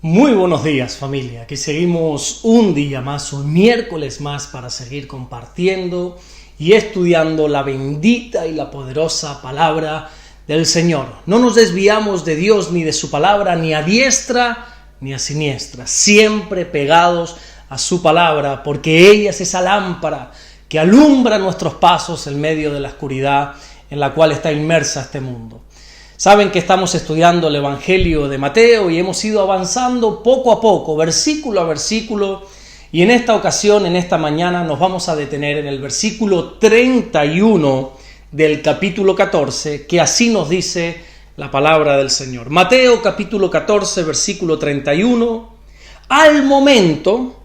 Muy buenos días, familia. Aquí seguimos un día más, un miércoles más para seguir compartiendo y estudiando la bendita y la poderosa palabra del Señor. No nos desviamos de Dios ni de su palabra, ni a diestra ni a siniestra, siempre pegados a su palabra, porque ella es esa lámpara que alumbra nuestros pasos en medio de la oscuridad en la cual está inmersa este mundo. Saben que estamos estudiando el Evangelio de Mateo y hemos ido avanzando poco a poco, versículo a versículo, y en esta ocasión, en esta mañana, nos vamos a detener en el versículo 31 del capítulo 14, que así nos dice la palabra del Señor. Mateo capítulo 14, versículo 31. Al momento,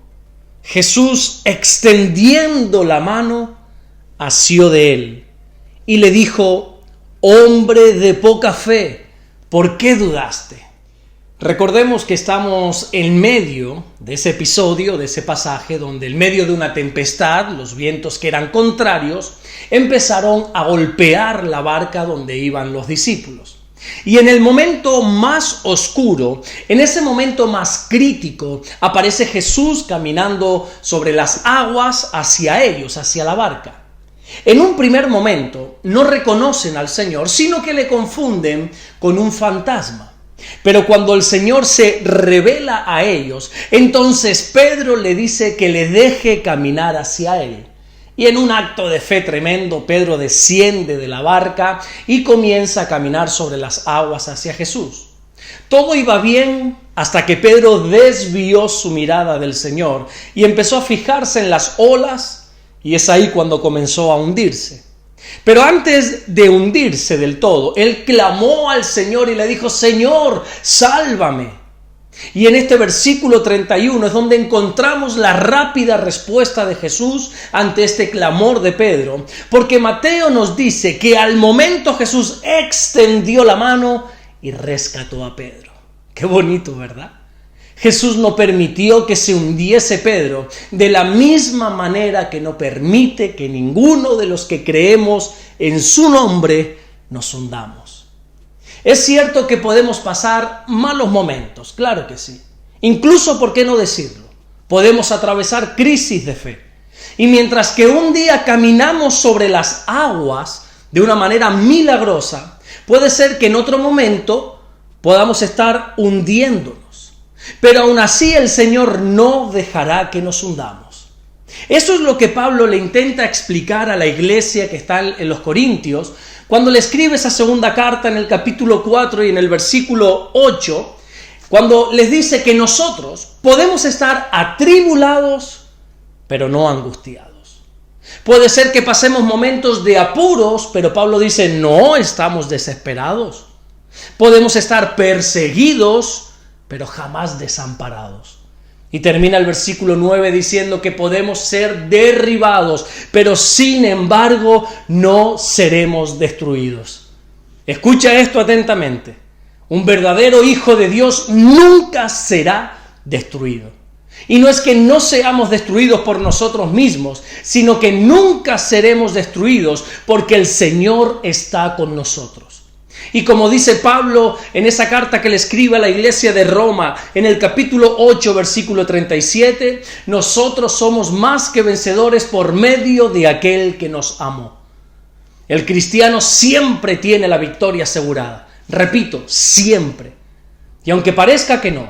Jesús, extendiendo la mano, asió de él y le dijo: hombre de poca fe, ¿por qué dudaste? Recordemos que estamos en medio de ese episodio, de ese pasaje, donde en medio de una tempestad, los vientos que eran contrarios, empezaron a golpear la barca donde iban los discípulos. Y en el momento más oscuro, en ese momento más crítico, aparece Jesús caminando sobre las aguas hacia ellos, hacia la barca. En un primer momento no reconocen al Señor, sino que le confunden con un fantasma. Pero cuando el Señor se revela a ellos, entonces Pedro le dice que le deje caminar hacia él. Y en un acto de fe tremendo, Pedro desciende de la barca y comienza a caminar sobre las aguas hacia Jesús. Todo iba bien hasta que Pedro desvió su mirada del Señor y empezó a fijarse en las olas. Y es ahí cuando comenzó a hundirse. Pero antes de hundirse del todo, él clamó al Señor y le dijo: Señor, sálvame. Y en este versículo 31 es donde encontramos la rápida respuesta de Jesús ante este clamor de Pedro. Porque Mateo nos dice que al momento Jesús extendió la mano y rescató a Pedro. Qué bonito, ¿verdad? Jesús no permitió que se hundiese Pedro, de la misma manera que no permite que ninguno de los que creemos en su nombre nos hundamos. Es cierto que podemos pasar malos momentos, claro que sí. Incluso, ¿por qué no decirlo? Podemos atravesar crisis de fe. Y mientras que un día caminamos sobre las aguas de una manera milagrosa, puede ser que en otro momento podamos estar hundiéndonos. Pero aún así el Señor no dejará que nos hundamos. Eso es lo que Pablo le intenta explicar a la iglesia que está en los Corintios, cuando le escribe esa segunda carta en el capítulo 4 y en el versículo 8, cuando les dice que nosotros podemos estar atribulados, pero no angustiados. Puede ser que pasemos momentos de apuros, pero Pablo dice: no estamos desesperados. Podemos estar perseguidos, pero jamás desamparados. Y termina el versículo 9 diciendo que podemos ser derribados, pero sin embargo no seremos destruidos. Escucha esto atentamente. Un verdadero hijo de Dios nunca será destruido. Y no es que no seamos destruidos por nosotros mismos, sino que nunca seremos destruidos porque el Señor está con nosotros. Y como dice Pablo en esa carta que le escribe a la iglesia de Roma, en el capítulo 8, versículo 37, nosotros somos más que vencedores por medio de aquel que nos amó. El cristiano siempre tiene la victoria asegurada. Repito, siempre. Y aunque parezca que no,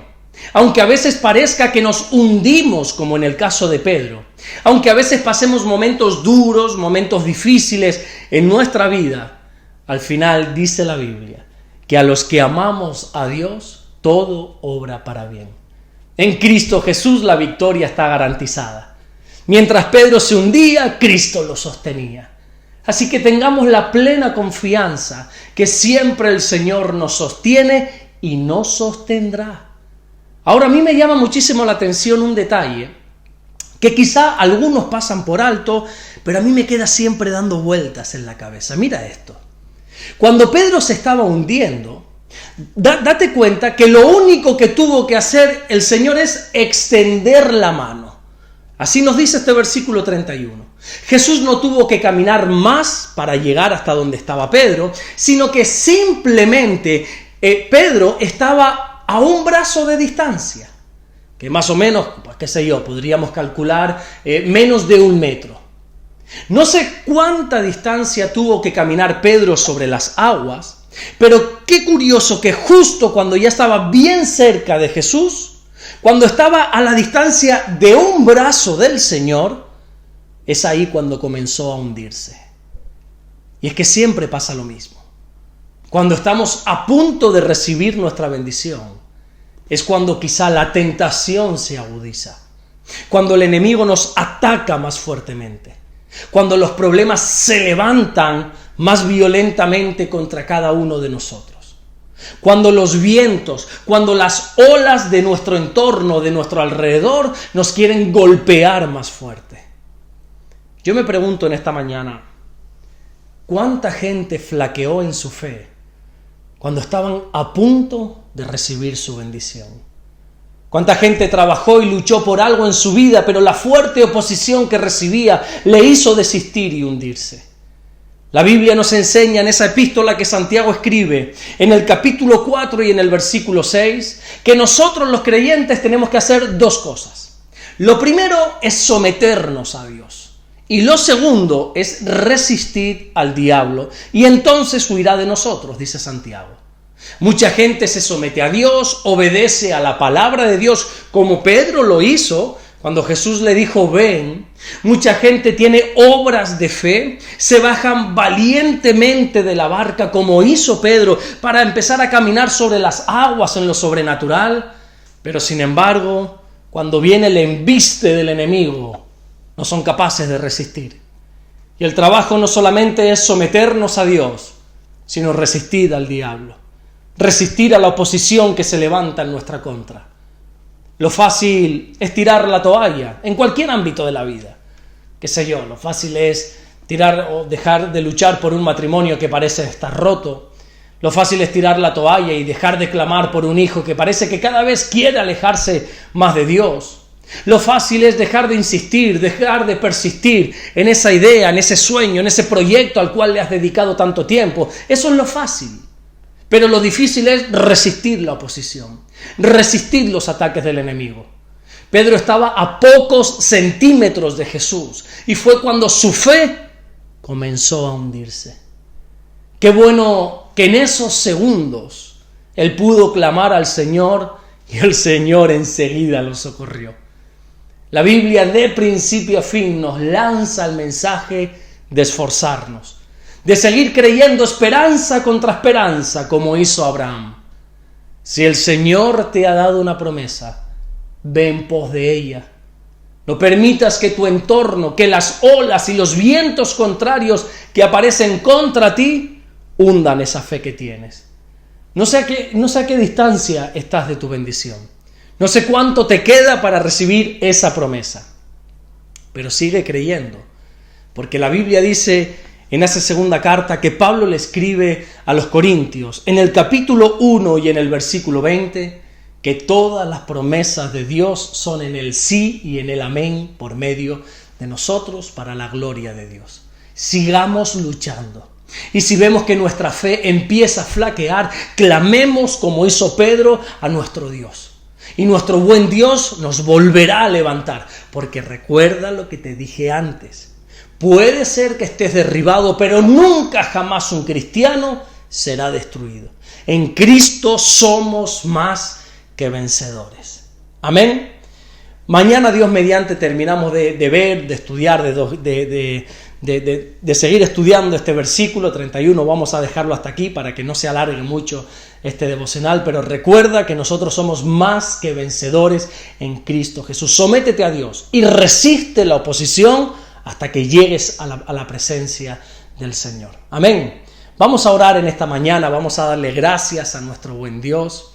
aunque a veces parezca que nos hundimos, como en el caso de Pedro, aunque a veces pasemos momentos duros, momentos difíciles en nuestra vida, al final dice la Biblia que a los que amamos a Dios, todo obra para bien. En Cristo Jesús la victoria está garantizada. Mientras Pedro se hundía, Cristo lo sostenía. Así que tengamos la plena confianza que siempre el Señor nos sostiene y nos sostendrá. Ahora, a mí me llama muchísimo la atención un detalle que quizá algunos pasan por alto, pero a mí me queda siempre dando vueltas en la cabeza. Mira esto. Cuando Pedro se estaba hundiendo, date cuenta que lo único que tuvo que hacer el Señor es extender la mano. Así nos dice este versículo 31. Jesús no tuvo que caminar más para llegar hasta donde estaba Pedro, sino que simplemente Pedro estaba a un brazo de distancia, que más o menos, pues qué sé yo, podríamos calcular menos de 1 metro. No sé cuánta distancia tuvo que caminar Pedro sobre las aguas, pero qué curioso que justo cuando ya estaba bien cerca de Jesús, cuando estaba a la distancia de un brazo del Señor, es ahí cuando comenzó a hundirse. Y es que siempre pasa lo mismo. Cuando estamos a punto de recibir nuestra bendición, es cuando quizá la tentación se agudiza, cuando el enemigo nos ataca más fuertemente, cuando los problemas se levantan más violentamente contra cada uno de nosotros, cuando los vientos, cuando las olas de nuestro entorno, de nuestro alrededor, nos quieren golpear más fuerte. Yo me pregunto en esta mañana, ¿cuánta gente flaqueó en su fe cuando estaban a punto de recibir su bendición? ¿Cuánta gente trabajó y luchó por algo en su vida, pero la fuerte oposición que recibía le hizo desistir y hundirse? La Biblia nos enseña en esa epístola que Santiago escribe, en el capítulo 4 y en el versículo 6, que nosotros los creyentes tenemos que hacer 2 cosas. Lo primero es someternos a Dios. Y lo segundo es resistir al diablo, y entonces huirá de nosotros, dice Santiago. Mucha gente se somete a Dios, obedece a la palabra de Dios, como Pedro lo hizo cuando Jesús le dijo, ven. Mucha gente tiene obras de fe, se bajan valientemente de la barca, como hizo Pedro, para empezar a caminar sobre las aguas en lo sobrenatural, pero sin embargo, cuando viene el embiste del enemigo, no son capaces de resistir. Y el trabajo no solamente es someternos a Dios, sino resistir al diablo, resistir a la oposición que se levanta en nuestra contra. Lo fácil es tirar la toalla en cualquier ámbito de la vida. Qué sé yo, lo fácil es tirar o dejar de luchar por un matrimonio que parece estar roto. Lo fácil es tirar la toalla y dejar de clamar por un hijo que parece que cada vez quiere alejarse más de Dios. Lo fácil es dejar de insistir, dejar de persistir en esa idea, en ese sueño, en ese proyecto al cual le has dedicado tanto tiempo. Eso es lo fácil. Pero lo difícil es resistir la oposición, resistir los ataques del enemigo. Pedro estaba a pocos centímetros de Jesús y fue cuando su fe comenzó a hundirse. Qué bueno que en esos segundos él pudo clamar al Señor y el Señor enseguida lo socorrió. La Biblia de principio a fin nos lanza el mensaje de esforzarnos, de seguir creyendo esperanza contra esperanza, como hizo Abraham. Si el Señor te ha dado una promesa, ve en pos de ella. No permitas que tu entorno, que las olas y los vientos contrarios que aparecen contra ti, hundan esa fe que tienes. No sé a qué distancia estás de tu bendición. No sé cuánto te queda para recibir esa promesa, pero sigue creyendo, porque la Biblia dice en esa segunda carta que Pablo le escribe a los Corintios, en el capítulo 1 y en el versículo 20, que todas las promesas de Dios son en el sí y en el amén por medio de nosotros para la gloria de Dios. Sigamos luchando. Y si vemos que nuestra fe empieza a flaquear, clamemos como hizo Pedro a nuestro Dios. Y nuestro buen Dios nos volverá a levantar, porque recuerda lo que te dije antes. Puede ser que estés derribado, pero nunca jamás un cristiano será destruido. En Cristo somos más que vencedores. Amén. Mañana, Dios mediante, terminamos de ver, de estudiar, de seguir estudiando este versículo 31. Vamos a dejarlo hasta aquí para que no se alargue mucho este devocional, pero recuerda que nosotros somos más que vencedores en Cristo Jesús. Sométete a Dios y resiste la oposición hasta que llegues a la presencia del Señor. Amén. Vamos a orar en esta mañana, vamos a darle gracias a nuestro buen Dios.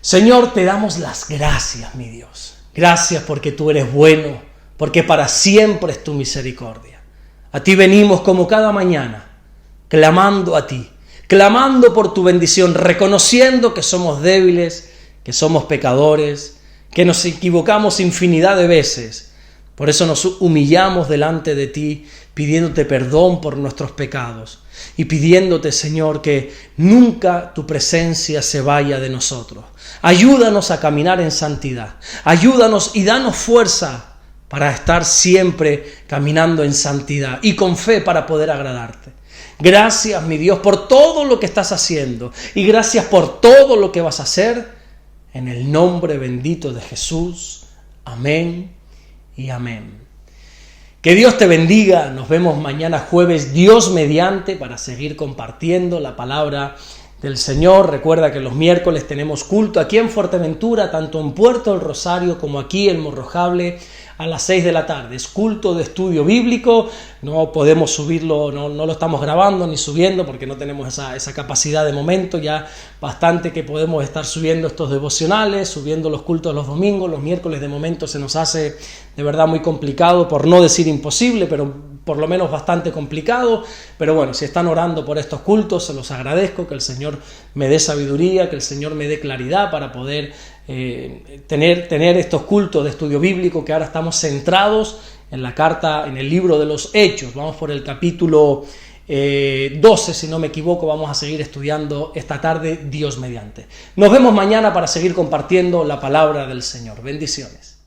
Señor, te damos las gracias, mi Dios. Gracias porque tú eres bueno, porque para siempre es tu misericordia. A ti venimos como cada mañana, clamando a ti, clamando por tu bendición, reconociendo que somos débiles, que somos pecadores, que nos equivocamos infinidad de veces, Por eso nos humillamos delante de ti, pidiéndote perdón por nuestros pecados y pidiéndote, Señor, que nunca tu presencia se vaya de nosotros. Ayúdanos a caminar en santidad. Ayúdanos y danos fuerza para estar siempre caminando en santidad y con fe para poder agradarte. Gracias, mi Dios, por todo lo que estás haciendo y gracias por todo lo que vas a hacer. En el nombre bendito de Jesús. Amén y amén. Que Dios te bendiga. Nos vemos mañana jueves, Dios mediante, para seguir compartiendo la palabra del Señor. Recuerda que los miércoles tenemos culto aquí en Fuerteventura, tanto en Puerto del Rosario como aquí en Morrojable, a las 6 de la tarde. Es culto de estudio bíblico. No podemos subirlo, no lo estamos grabando ni subiendo porque no tenemos esa capacidad de momento. Ya bastante que podemos estar subiendo estos devocionales, subiendo los cultos los domingos. Los miércoles de momento se nos hace de verdad muy complicado, por no decir imposible, pero por lo menos bastante complicado. Pero bueno, si están orando por estos cultos, se los agradezco, que el Señor me dé sabiduría, que el Señor me dé claridad para poder tener estos cultos de estudio bíblico, que ahora estamos centrados en la carta, en el libro de los Hechos. Vamos por el capítulo 12, si no me equivoco. Vamos a seguir estudiando esta tarde, Dios mediante. Nos vemos mañana para seguir compartiendo la palabra del Señor. Bendiciones.